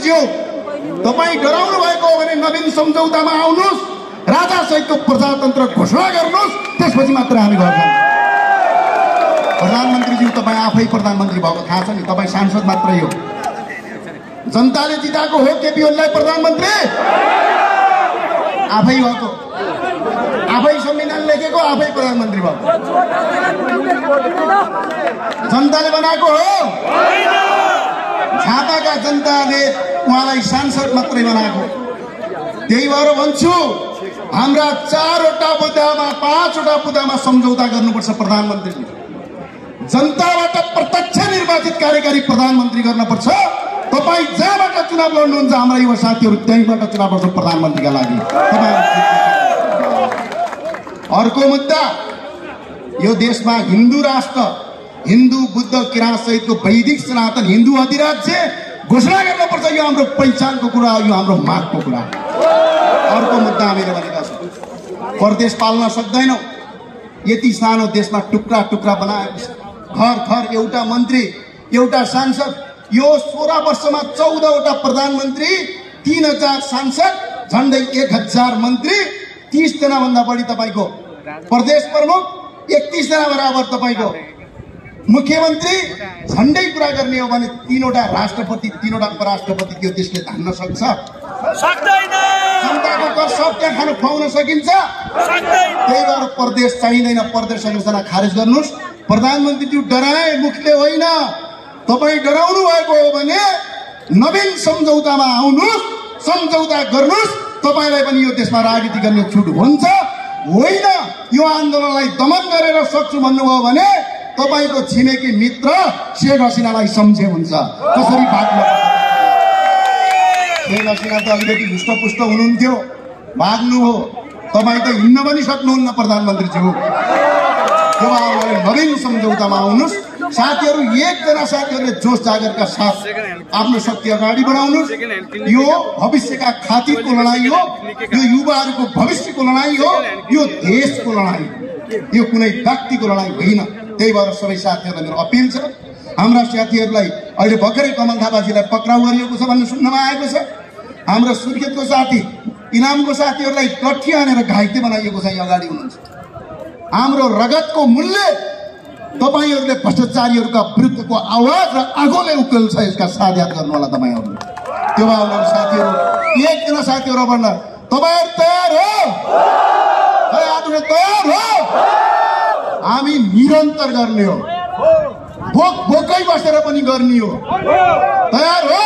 तपाईं डराउनु भएको हो भने नवीन सम्झौतामा आउनुस्, राजा सहितको प्रजातन्त्र घोषणा गर्नुस्, त्यसपछि मात्र हामी गर्छौँ। प्रधानमन्त्रीज्यू तपाईँ आफै प्रधानमन्त्री भएको थाहा छ नि, तपाईँ सांसद मात्रै हो। जनताले जिताएको हो केपी ओलीलाई प्रधानमन्त्री आफै भएको, आफै संविधान लेखेको, आफै प्रधानमन्त्री भएको। जनताले बनाएको हो, झापाका जनताले उहाँलाई सांसद मात्रै बनाएको। त्यही भएर भन्छु, हाम्रा 4वटा मुद्दामा 5वटा मुद्दामा सम्झौता गर्नुपर्छ प्रधानमन्त्रीले। जनताबाट प्रत्यक्ष निर्वाचित कार्यकारी प्रधानमन्त्री गर्नुपर्छ। तपाईँ जहाँबाट चुनाव लड्नुहुन्छ, हाम्रा युवा साथीहरू त्यहीँबाट चुनाव लड्छ प्रधानमन्त्रीका लागि। अर्को मुद्दा, यो देशमा हिन्दू राष्ट्र, हिन्दू बुद्ध किराँत सहितको वैदिक सनातन हिन्दू अधिराज्य घोषणा गर्नुपर्छ। यो हाम्रो पहिचानको कुरा हो, यो हाम्रो मागको कुरा। अर्को मुद्दा हामीले भनेका छौँ, प्रदेश पाल्न सक्दैनौँ। यति सानो देशमा टुक्रा टुक्रा बनाएको छ। घर घर एउटा मन्त्री, एउटा सांसद। यो 16 वर्षमा 14वटा प्रधानमन्त्री, 3000 सांसद, झन्डै 1000 मन्त्री, 30 जना भन्दा बढी तपाईँको प्रदेश प्रमुख, 31 जना बराबर तपाईँको मुख्यमन्त्री। झन्डै कुरा गर्ने हो भने 3वटा राष्ट्रपति, 3वटा उपराष्ट्रपति त्यो देशले धान्न सक्छ? सक्दैन। जनताको कर सब त्यहाँ खानु खुवाउन सकिन्छ? सक्दैन। त्यही भएर प्रदेश चाहिँदैन, प्रदेश संरचना खारेज गर्नुहोस्। प्रधानमन्त्रीज्यू डराए मुखले होइन, तपाईँ डराउनु भएको हो भने नवीन सम्झौतामा आउनुहोस्, सम्झौता गर्नुहोस्। तपाईँलाई पनि यो देशमा राजनीति गर्ने छुट हुन्छ। होइन, यो आन्दोलनलाई दमन गरेर सक्छु भन्नुभयो भने तपाईको छिमेकी मित्र शेख हसिनालाई सम्झे हुन्छ। कसरी भाग्नु? शेख हसिना त अलिकति हुष्टपुष्ट हुनुहुन्थ्यो, भाग्नु हो। तपाईँ त हिँड्न पनि सक्नुहुन्न प्रधानमन्त्रीज्यू। नवीन सम्झौतामा आउनुहोस्। साथीहरू, एकजना साथीहरूले जोस जागरका साथ आफ्नो शक्ति अगाडि बढाउनुहोस्। यो भविष्यका खातिरको लडाईँ हो, यो युवाहरूको भविष्यको लडाईँ हो, यो देशको लडाईँ, यो कुनै व्यक्तिको लडाईँ होइन। त्यही भएर सबै साथीहरूलाई मेरो अपिल छ, हाम्रा साथीहरूलाई अहिले भर्खरै कमल थापाजीलाई पक्राउ गरिएको छ भन्ने सुन्नमा आएको छ। हाम्रो सुर्खेतको साथी, इनामको साथीहरूलाई लट्ठी हानेर घाइते बनाइएको छ, यहाँ अगाडि हुनुहुन्छ। हाम्रो रगतको मूल्य तपाईहरुले भ्रष्टाचारीहरूका विरुद्धको आवाज र आगोले उक्किन्छ। यसका साथ याद गर्नु होला तपाईहरुले। त्यो भावना साथीहरू, एकजना साथीहरू भन्न तपाईहरु तयार हो? आजले तयार हो? हामी निरन्तर गर्ने हो, भोक भोकै बसेर पनि गर्ने हो। तयार हो?